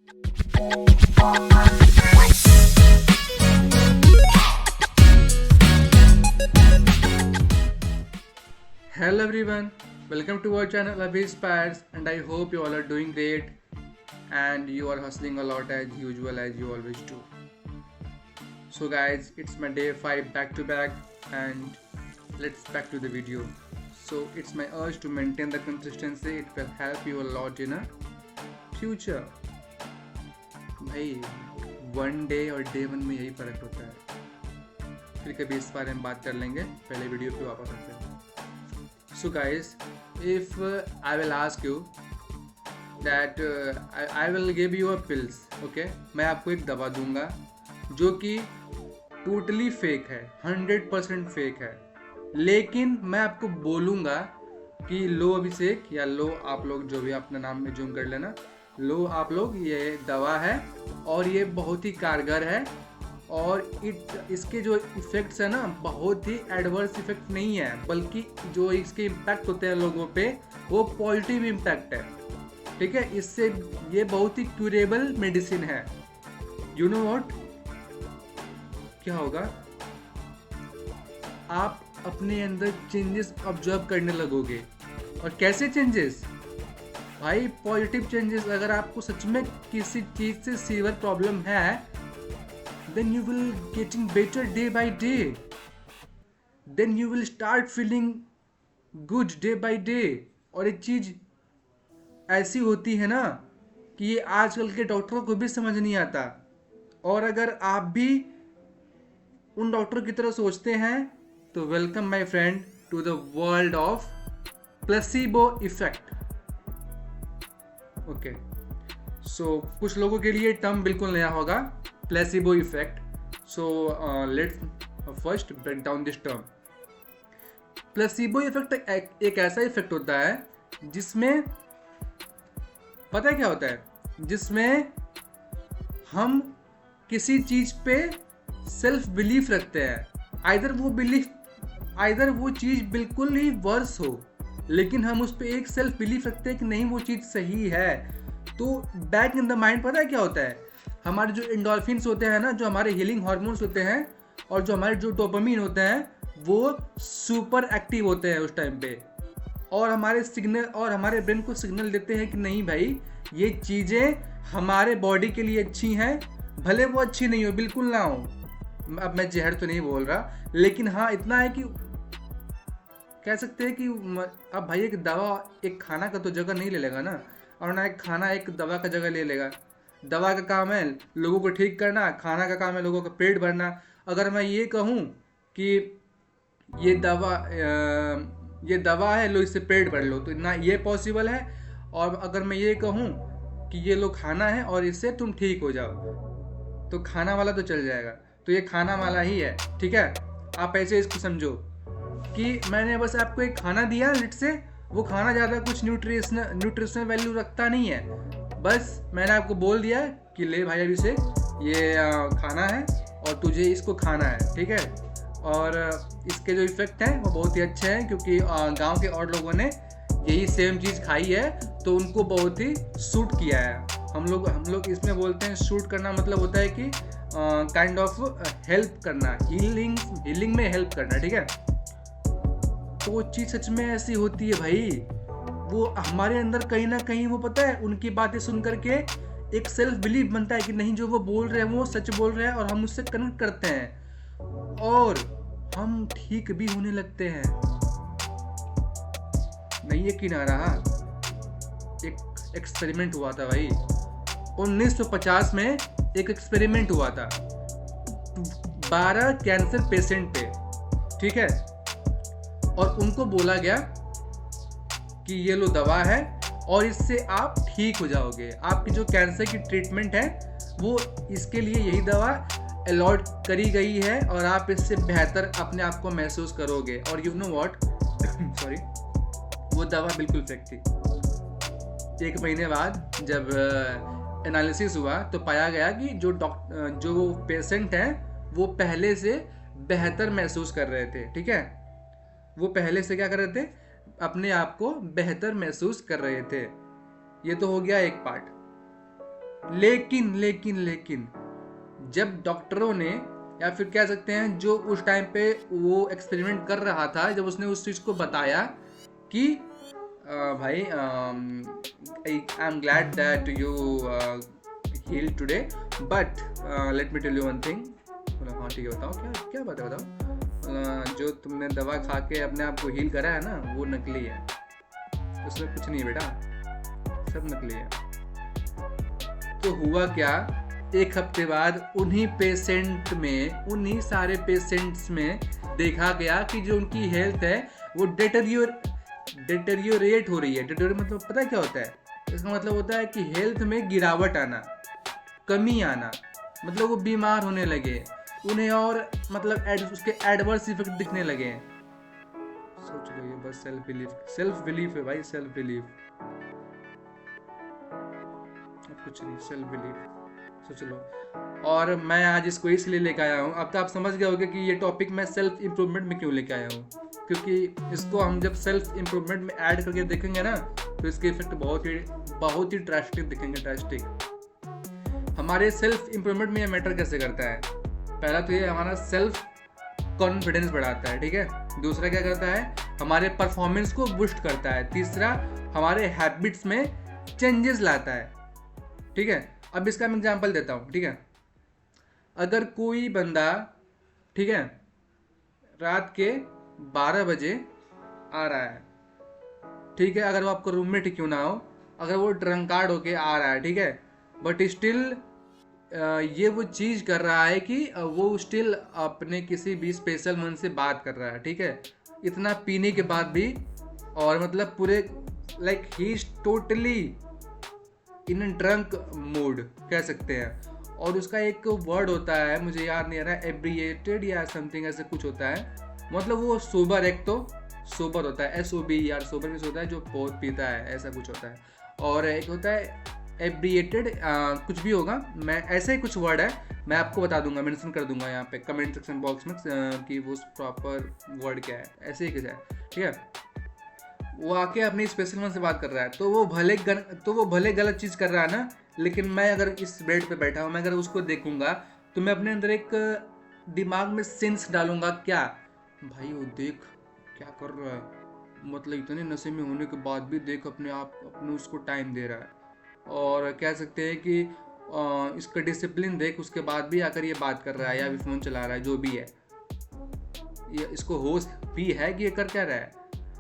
Hello everyone, welcome to our channel Abhi Spires, and I hope you all are doing great and you are hustling a lot as usual as you always do. So guys, it's my day 5 back to back and let's back to the video. So it's my urge to maintain the consistency, it will help you a lot in a future. भाई one day और day one में यही फर्क होता है, फिर कभी इस बारे में बात कर लेंगे, पहले वीडियो पे वापस आते हैं. So guys, if I will ask you that I will give you a pills, okay? मैं आपको एक दवा दूंगा जो कि टोटली फेक है, 100% फेक है, लेकिन मैं आपको बोलूँगा कि लो अभिषेक या लो आप लोग जो भी अपना नाम में जूम कर लेना, लो आप लोग, ये दवा है और ये बहुत ही कारगर है और इसके जो इफ़ेक्ट्स है ना बहुत ही एडवर्स इफेक्ट नहीं है, बल्कि जो इसके इम्पैक्ट होते हैं लोगों पे वो पॉजिटिव इम्पैक्ट है. ठीक है, इससे ये बहुत ही क्यूरेबल मेडिसिन है. यू नो व्हाट, क्या होगा, आप अपने अंदर चेंजेस ऑब्जर्व करने लगोगे. और कैसे चेंजेस भाई? Positive changes. अगर आपको सच में किसी चीज़ से सीवियर प्रॉब्लम है, then you will getting better day by day, then you will start feeling good day by day. और एक चीज़ ऐसी होती है ना कि ये आजकल के डॉक्टरों को भी समझ नहीं आता, और अगर आप भी उन डॉक्टरों की तरह सोचते हैं तो welcome my friend to the world of placebo effect. Okay, so कुछ लोगों के लिए टर्म बिल्कुल नया होगा, placebo effect. So let's first break down this term. Placebo effect एक ऐसा इफेक्ट होता है जिसमें पता है क्या होता है, जिसमें हम किसी चीज पे सेल्फ बिलीफ रखते हैं. आइदर वो चीज बिल्कुल ही वर्स हो, लेकिन हम उस पर एक सेल्फ बिलीफ रखते हैं कि नहीं वो चीज सही है. तो बैक इन द माइंड पता है क्या होता है, हमारे जो एंडोर्फिन्स होते हैं ना, जो हमारे हीलिंग हार्मोन्स होते हैं, और जो हमारे जो डोपामिन होते हैं वो सुपर एक्टिव होते हैं उस टाइम पे, और हमारे ब्रेन को सिग्नल देते हैं कि नहीं भाई ये चीज़ें हमारे बॉडी के लिए अच्छी हैं, भले वो अच्छी नहीं हो, बिल्कुल ना हो. अब मैं जहर तो नहीं बोल रहा, लेकिन हाँ इतना है कि कह सकते हैं कि अब भाई एक दवा एक खाना का तो जगह नहीं ले लेगा ना, और ना एक खाना एक दवा का जगह ले लेगा. दवा का काम है लोगों को ठीक करना, खाना का काम है लोगों का पेट भरना. अगर मैं ये कहूँ कि ये दवा है लो इससे पेट भर लो, तो ना ये पॉसिबल है. और अगर मैं ये कहूँ कि ये लो खाना है और इससे तुम ठीक हो जाओ, तो खाना वाला तो चल जाएगा. तो ये खाना वाला ही है. ठीक है, आप ऐसे इसको समझो कि मैंने बस आपको एक खाना दिया लिट से, वो खाना ज़्यादा कुछ न्यूट्रिशनल वैल्यू रखता नहीं है. बस मैंने आपको बोल दिया कि ले भाई अभी से ये खाना है और तुझे इसको खाना है. ठीक है, और इसके जो इफ़ेक्ट हैं वो बहुत ही अच्छे हैं, क्योंकि गांव के और लोगों ने यही सेम चीज़ खाई है तो उनको बहुत ही सूट किया है. हम लोग इसमें बोलते हैं सूट करना, मतलब होता है कि काइंड ऑफ हेल्प करना, हीलिंग में हेल्प करना. ठीक है, तो वो चीज़ सच में ऐसी होती है भाई, वो हमारे अंदर कहीं ना कहीं वो पता है, उनकी बातें सुन करके एक सेल्फ बिलीफ बनता है कि नहीं जो वो बोल रहे हैं वो सच बोल रहे हैं, और हम उससे कनेक्ट करते हैं और हम ठीक भी होने लगते हैं. नहीं यकीन आ रहा, एक एक्सपेरिमेंट हुआ था भाई 1950 में. एक एक्सपेरिमेंट हुआ था 12 कैंसर पेशेंट पे. ठीक है, और उनको बोला गया कि ये लो दवा है और इससे आप ठीक हो जाओगे, आपकी जो कैंसर की ट्रीटमेंट है वो इसके लिए यही दवा अलॉट करी गई है और आप इससे बेहतर अपने आप को महसूस करोगे. और यू नो व्हाट, सॉरी, वो दवा बिल्कुल फेक थी. 1 महीने बाद जब एनालिसिस हुआ तो पाया गया कि जो पेशेंट हैं वो पहले से बेहतर महसूस कर रहे थे. ठीक है, वो पहले से क्या कर रहे थे, अपने आप को बेहतर महसूस कर रहे थे. ये तो हो गया एक पार्ट. लेकिन जब डॉक्टरों ने, या फिर कह सकते हैं जो उस टाइम पे वो एक्सपेरिमेंट कर रहा था, जब उसने उस चीज़ को बताया कि भाई I am glad that you heal today, but let me tell you one thing. बोला हाँ ठीक है बताओ, क्या क्या बात है बताओ। जो तुमने दवा खा के अपने आप को हील करा है ना, वो नकली है, उसमें कुछ नहीं है बेटा, सब नकली है। तो हुआ क्या, एक हफ्ते बाद उन्हीं सारे पेशेंट्स में देखा गया कि जो उनकी हेल्थ है वो डिटेरियोरेट हो रही है। डिटेरियोरेट मतलब पता है क्या होता है? इसका मतलब होता है कि हेल्थ में गिरावट आना, कमी आना, मतलब वो बीमार होने लगे, उन्हें और मतलब उसके एडवर्स इफेक्ट दिखने लगे। सोच लो, ये बस सेल्फ बिलीफ है भाई, सेल्फ बिलीफ, कुछ नहीं, सेल्फ बिलीफ, सोच लो। और मैं आज इसको इसलिए लेके आया हूँ, अब तो आप समझ गए होंगे कि ये टॉपिक मैं सेल्फ इम्प्रूवमेंट में क्यों लेके आया हूँ, क्योंकि इसको हम जब सेल्फ इम्प्रूवमेंट में ऐड करके देखेंगे ना, तो इसके इफेक्ट बहुत ही ड्रास्टिक दिखेंगे, ड्रास्टिक। हमारे सेल्फ इम्प्रूवमेंट में ये मैटर कैसे करता है? पहला तो ये हमारा सेल्फ कॉन्फिडेंस बढ़ाता है, ठीक है। दूसरा क्या करता है, हमारे परफॉर्मेंस को बूस्ट करता है। तीसरा, हमारे हैबिट्स में चेंजेस लाता है, ठीक है। अब इसका मैं एग्जांपल देता हूँ, ठीक है। अगर कोई बंदा, ठीक है, रात के 12 बजे आ रहा है, ठीक है, अगर वो आपको रूममेट क्यों ना हो, अगर वो ड्रंकार्ड होके आ रहा है, ठीक है, बट स्टिल ये वो चीज़ कर रहा है कि वो स्टिल अपने किसी भी स्पेशल मन से बात कर रहा है, ठीक है, इतना पीने के बाद भी, और मतलब पूरे like he is totally in drunk mood कह सकते हैं। और उसका एक वर्ड होता है, मुझे याद नहीं आ रहा है, एब्रिएटेड या समथिंग ऐसे कुछ होता है, मतलब वो सोबर, एक तो सोबर होता है, SOBER, सोबर मीन्स होता है जो बहुत पीता है, ऐसा कुछ होता है। और एक होता है एब्रिएटेड, कुछ भी होगा, मैं ऐसे ही कुछ वर्ड है, मैं आपको बता दूंगा, मेंशन कर दूंगा यहाँ पे कमेंट सेक्शन बॉक्स में कि वो प्रॉपर वर्ड क्या है, ऐसे ही कुछ है, ठीक है। वो आके अपनी स्पेशल वन से बात कर रहा है, तो वो भले गलत चीज़ कर रहा है ना, लेकिन मैं अगर इस बेड पे बैठा हूँ, मैं अगर उसको देखूंगा, तो मैं अपने अंदर एक दिमाग में सेंस डालूंगा, क्या भाई वो देख क्या कर रहा है, मतलब इतने नशे में होने के बाद भी देख अपने उसको टाइम दे रहा है। और कह सकते हैं कि इसका डिसिप्लिन देख, उसके बाद भी आकर ये बात कर रहा है या भी फ़ोन चला रहा है, जो भी है, ये इसको होश भी है कि ये कर क्या रहा है।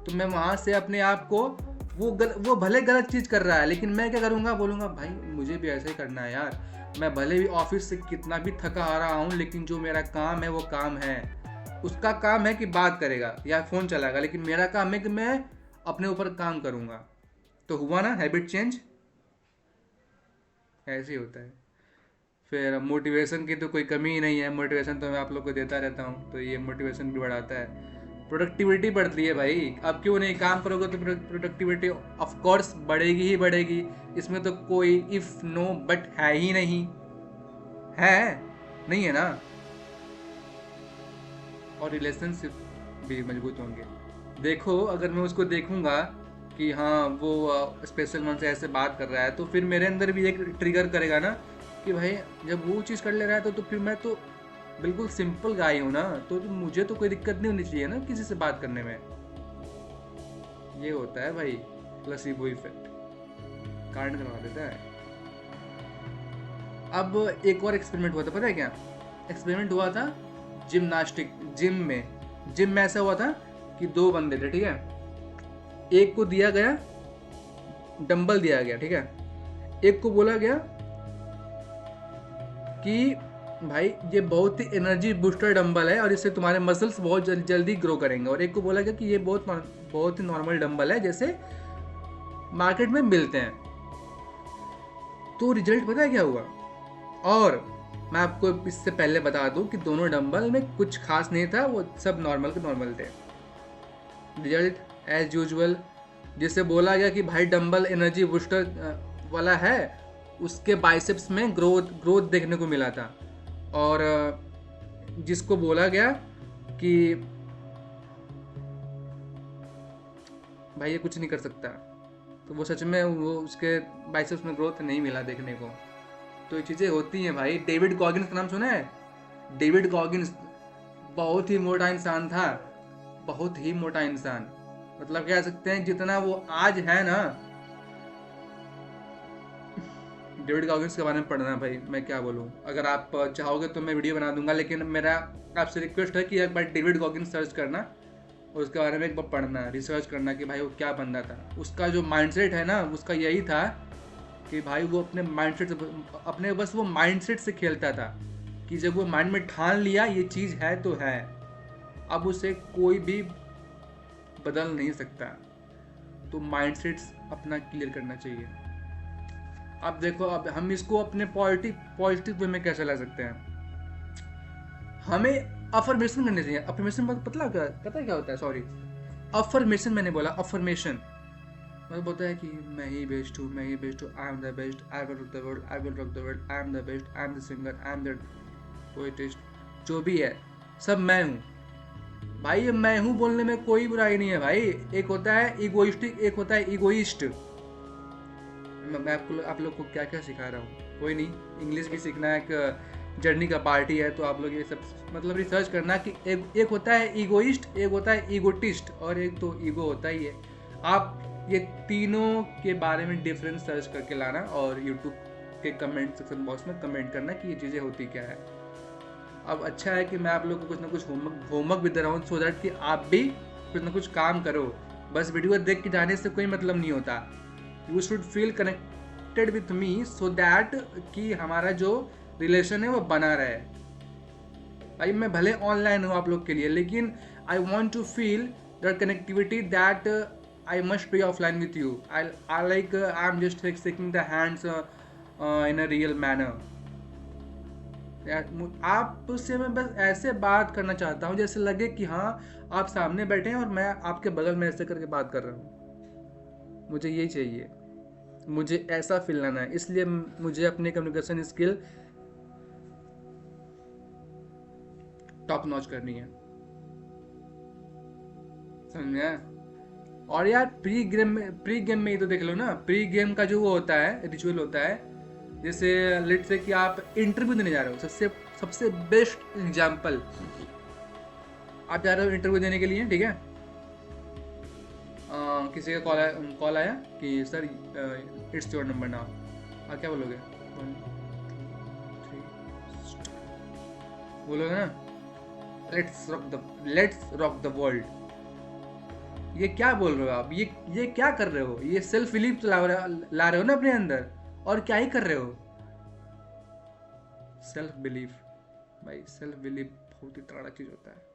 तो मैं वहाँ से अपने आप को, वो भले गलत चीज़ कर रहा है, लेकिन मैं क्या करूँगा, बोलूँगा भाई मुझे भी ऐसा ही करना है यार, मैं भले भी ऑफिस से कितना भी थका आ रहा हूँ, लेकिन जो मेरा काम है वो काम है, उसका काम है कि बात करेगा या फ़ोन चलाएगा, लेकिन मेरा काम है कि मैं अपने ऊपर काम करूँगा। तो हुआ ना हैबिट चेंज, ऐसे ही होता है। फिर मोटिवेशन की तो कोई कमी ही नहीं है, मोटिवेशन तो मैं आप लोग को देता रहता हूँ, तो ये मोटिवेशन भी बढ़ाता है। प्रोडक्टिविटी बढ़ती है भाई, अब क्यों नहीं, काम करोगे तो प्रोडक्टिविटी ऑफ कोर्स बढ़ेगी ही बढ़ेगी, इसमें तो कोई इफ नो बट है ही नहीं, है नहीं है ना। और रिलेशनशिप भी मजबूत होंगे। देखो, अगर मैं उसको देखूंगा कि हाँ वो स्पेशल मन से ऐसे बात कर रहा है, तो फिर मेरे अंदर भी एक ट्रिगर करेगा ना कि भाई जब वो चीज़ कर ले रहा है तो फिर मैं तो बिल्कुल सिंपल गाय हूँ ना, तो मुझे तो कोई दिक्कत नहीं होनी चाहिए ना किसी से बात करने में। ये होता है भाई प्लेसिबो इफेक्ट, कांड करवा देता है। अब एक और एक्सपेरिमेंट हुआ था, पता है क्या एक्सपेरिमेंट हुआ था? जिम में ऐसा हुआ था कि 2 बंदे थे, ठीक है, एक को दिया गया डंबल दिया गया, ठीक है, एक को बोला गया कि भाई ये बहुत ही एनर्जी बूस्टर डंबल है और इससे तुम्हारे मसल्स बहुत जल्दी ग्रो करेंगे, और एक को बोला गया कि ये बहुत ही नॉर्मल डंबल है जैसे मार्केट में मिलते हैं। तो रिजल्ट पता है क्या हुआ? और मैं आपको इससे पहले बता दूं कि दोनों डंबल में कुछ खास नहीं था, वो सब नॉर्मल के नॉर्मल थे। रिजल्ट एज यूजुअल, जिसे बोला गया कि भाई डंबल एनर्जी बूस्टर वाला है, उसके बाइसेप्स में ग्रोथ देखने को मिला था। और जिसको बोला गया कि भाई ये कुछ नहीं कर सकता, तो वो सच में वो उसके बाइसेप्स में ग्रोथ नहीं मिला देखने को। तो ये चीज़ें होती हैं भाई। डेविड गॉगिन्स का नाम सुना है? डेविड गॉगिन्स बहुत ही मोटा इंसान था, बहुत ही मोटा इंसान। मतलब कह सकते हैं जितना वो आज है ना, डेविड गॉगिन्स के बारे में पढ़ना भाई, मैं क्या बोलूँ। अगर आप चाहोगे तो मैं वीडियो बना दूंगा, लेकिन मेरा आपसे रिक्वेस्ट है कि एक बार डेविड गॉगिन्स सर्च करना और उसके बारे में एक बार पढ़ना, रिसर्च करना कि भाई वो क्या बंदा था। उसका जो माइंडसेट है ना, उसका यही था कि भाई वो अपने माइंडसेट से, अपने बस वो माइंडसेट से खेलता था कि जब वो माइंड में ठान लिया ये चीज़ है तो है, अब उसे कोई भी बदल नहीं सकता। तो माइंडसेट्स अपना क्लियर करना चाहिए। अब देखो, अब हम इसको अपने पॉजिटिव वे में कैसे ला सकते हैं। हमें अफर्मेशन करनी चाहिए। अफर्मेशन पता है क्या होता है? सॉरी, अफर्मेशन मैंने बोला, अफर्मेशन मतलब बोलता है कि मैं ही बेस्ट हूँ, मैं ही बेस्ट हूँ, I am the best, I will rock the world, I will rock the world, I am the best, I am the singer, I am the poetist, जो भी है सब मैं हूँ। भाई ये मैं हूँ बोलने में कोई बुराई नहीं है भाई। एक होता है इगोइस्टिक, एक होता है इगोइस्ट। मैं आपको, आप लोग को क्या क्या सिखा रहा हूँ, कोई नहीं, इंग्लिश भी सीखना है, एक जर्नी का पार्टी है, तो आप लोग ये सब मतलब रिसर्च करना कि एक होता है इगोइस्ट, एक होता है इगोटिस्ट, और एक तो ईगो होता ही है। आप ये तीनों के बारे में डिफरेंस सर्च करके लाना और यूट्यूब के कमेंट सेक्शन बॉक्स में कमेंट करना कि ये चीज़ें होती क्या है। अब अच्छा है कि मैं आप लोग को कुछ ना कुछ होमवर्क भी दे रहा हूँ, सो दैट कि आप भी कुछ ना कुछ काम करो। बस वीडियो देख के जाने से कोई मतलब नहीं होता। You should feel connected with me, so that कि हमारा जो रिलेशन है वो बना रहे। भाई मैं भले ऑनलाइन हूँ आप लोग के लिए, लेकिन I want to feel that connectivity that I must be offline with you. I like I'm just like shaking the hands in a real manner. आपसे मैं बस ऐसे बात करना चाहता हूँ जैसे लगे कि हाँ आप सामने बैठे हैं और मैं आपके बगल में ऐसे करके बात कर रहा हूँ। मुझे यही चाहिए, मुझे ऐसा फील लाना है। इसलिए मुझे अपनी कम्युनिकेशन स्किल टॉप नॉच करनी है, समझे? और यार प्री गेम में ही तो देख लो ना, प्री गेम का जो वो होता है, रिचुअल होता है। जैसे लेट से कि आप इंटरव्यू देने जा रहे हो, सबसे सबसे बेस्ट एग्जांपल, आप जा रहे हो इंटरव्यू देने के लिए, ठीक है? किसी का कॉल आया कि sir it's your number now. आप क्या बोलोगे? 1 2 3 बोलोगे ना, लेट्स रॉक द वर्ल्ड। ये क्या बोल रहे हो आप? ये क्या कर रहे हो? ये सेल्फ बिलीफ ला रहे हो ना अपने अंदर, और क्या ही कर रहे हो? सेल्फ बिलीफ, भाई सेल्फ बिलीफ बहुत ही तगड़ा चीज होता है।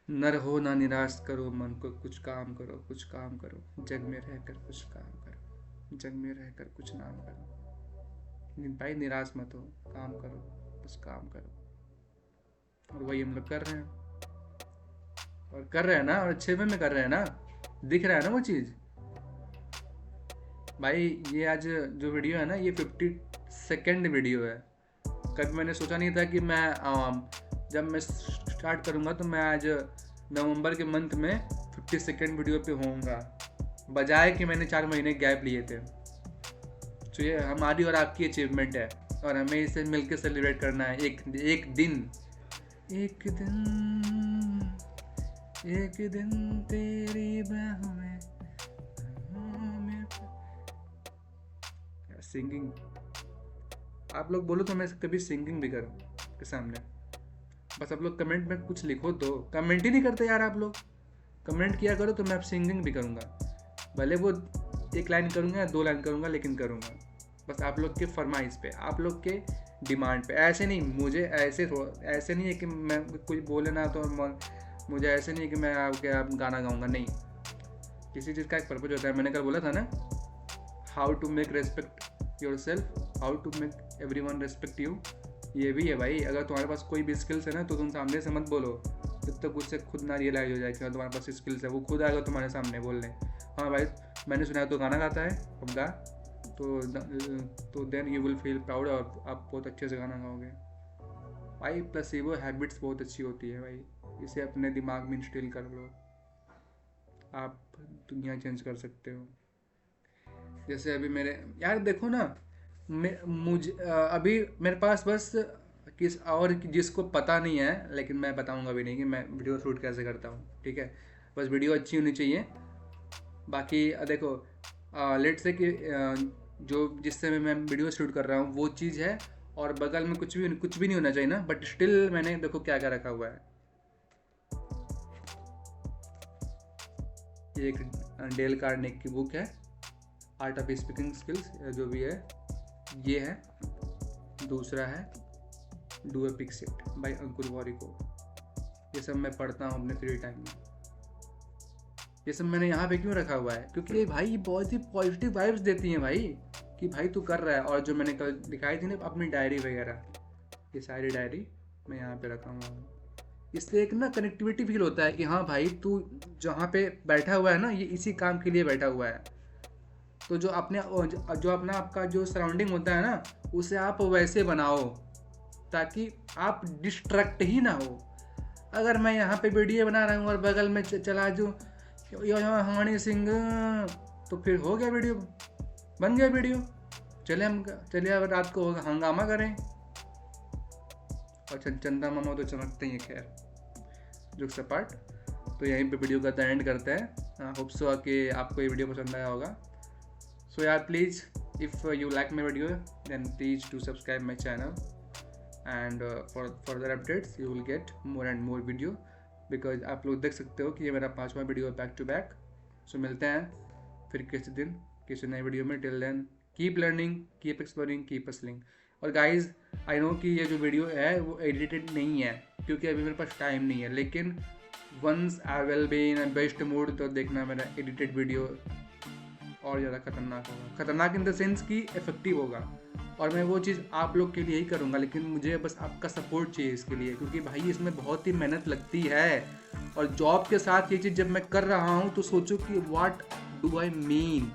न रहो ना निराश करो मन को, कुछ काम करो, कुछ काम करो, जग में रहकर कुछ काम करो, जग में रहकर कुछ नाम करो। भाई निराश मत हो, काम करो, बस काम करो। और वही हम लोग कर रहे हैं, और कर रहे हैं ना, और अच्छे वे में कर रहे हैं ना, दिख रहा है ना वो चीज़। भाई ये आज जो वीडियो है ना, ये 52nd वीडियो है। कभी मैंने सोचा नहीं था कि मैं जब मैं स्टार्ट करूँगा तो मैं आज नवंबर के मंथ में 52nd वीडियो पे होऊंगा, बजाय कि मैंने 4 महीने गैप लिए थे। तो ये हमारी और आपकी अचीवमेंट है, और हमें इसे मिलकर सेलिब्रेट करना है। एक दिन तेरी बाहों में। सिंगिंग आप लोग बोलो तो मैं कभी सिंगिंग भी करूँ के सामने। बस आप लोग कमेंट में कुछ लिखो, तो कमेंट ही नहीं करते यार आप लोग। कमेंट किया करो तो मैं अब सिंगिंग भी करूँगा, भले वो 1 लाइन करूँगा या 2 लाइन करूँगा, लेकिन करूँगा। बस आप लोग के फरमाइश पे, आप लोग के डिमांड पे। ऐसे नहीं, मुझे ऐसे नहीं है कि मैं कुछ बोले ना तो मुझे ऐसे नहीं है कि मैं आप गाना गाऊँगा, नहीं। किसी चीज़ का एक पर्पज होता है। मैंने कल बोला था ना, how to make respect yourself, how to make everyone respect you. ये भी है भाई। अगर तुम्हारे पास कोई भी स्किल्स है ना, तो तुम सामने से मत बोलो जब तक उससे खुद ना रियलाइज हो जाए कि तुम्हारे पास स्किल्स है। वो खुद आएगा तुम्हारे सामने बोलने, हाँ भाई मैंने सुना है तो गाना गाता है, अब गा। तो then you will feel proud, और आप बहुत अच्छे से गाना गाओगे भाई। प्लेसिबो हैबिट्स बहुत अच्छी होती है भाई, इसे अपने दिमाग में इंस्टॉल कर लो, आप दुनिया चेंज कर सकते हो। जैसे अभी मेरे यार देखो ना, मुझे अभी मेरे पास बस किस और जिसको पता नहीं है, लेकिन मैं बताऊंगा भी नहीं कि मैं वीडियो शूट कैसे करता हूँ, ठीक है। बस वीडियो अच्छी होनी चाहिए। बाकी देखो, लेट से कि जो जिससे मैं वीडियो शूट कर रहा हूँ वो चीज़ है, और बगल में कुछ भी नहीं होना चाहिए ना, बट स्टिल मैंने देखो क्या क्या रखा हुआ है। ये एक डेल कार्नेगी की बुक है, आर्ट ऑफ स्पीकिंग स्किल्स जो भी है ये है। दूसरा है do epic shit by Ankur Warikoo. ये सब मैं पढ़ता हूँ अपने फ्री टाइम में। ये सब मैंने यहाँ पे क्यों रखा हुआ है, क्योंकि ये भाई बहुत ही पॉजिटिव वाइब्स देती हैं भाई, कि भाई तू कर रहा है। और जो मैंने कल दिखाई थी ना अपनी डायरी वगैरह, ये सारी डायरी मैं यहाँ पे रखा हुआ हूँ। इससे एक ना कनेक्टिविटी फील होता है कि हाँ भाई तू जहाँ पे बैठा हुआ है ना, ये इसी काम के लिए बैठा हुआ है। तो जो अपना आपका जो सराउंडिंग होता है ना, उसे आप वैसे बनाओ ताकि आप डिस्ट्रैक्ट ही ना हो। अगर मैं यहाँ पे वीडियो बना रहा हूँ और बगल में चला जो हनी सिंह, तो फिर हो गया वीडियो, बन गया वीडियो। चलिए अब रात को हंगामा करें। और चंदा मामा तो चमकते ही हैं। खैर जो सपाट, तो यहीं पे वीडियो का एंड करते हैं। होप सो कि आपको ये वीडियो पसंद आया होगा। सो यार please, if you like my video then please to subscribe my channel, and for further updates you will get more and more video, because आप लोग देख सकते हो कि ये मेरा 5वां वीडियो है बैक टू बैक। सो मिलते हैं फिर किसी दिन किसी नए वीडियो में। Till then keep learning, keep exploring, keep hustling. और गाइज आई नो कि ये जो वीडियो है वो एडिटेड नहीं है, क्योंकि अभी मेरे पास टाइम नहीं है, लेकिन once I will be in best mood तो देखना मेरा एडिटेड वीडियो और ज़्यादा खतरनाक होगा। खतरनाक इन द सेंस कि इफेक्टिव होगा। और मैं वो चीज़ आप लोग के लिए ही करूँगा, लेकिन मुझे बस आपका सपोर्ट चाहिए इसके लिए, क्योंकि भाई इसमें बहुत ही मेहनत लगती है। और जॉब के साथ ये चीज़ जब मैं कर रहा हूँ तो सोचो कि व्हाट डू आई मीन,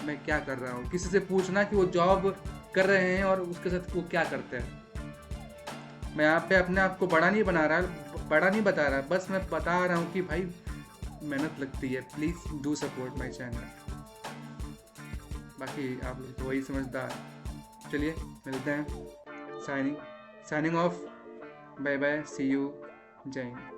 मैं क्या कर रहा हूँ। किसी से पूछना कि वो जॉब कर रहे हैं और उसके साथ वो क्या करते हैं। मैं यहाँ पे अपने आप को बड़ा नहीं बता रहा, बस मैं बता रहा हूँ कि भाई मेहनत लगती है। Please do support my channel. बाकी आप लोग तो वही समझदार। चलिए मिलते हैं। Signing off. Bye bye, see you, जय हिंद।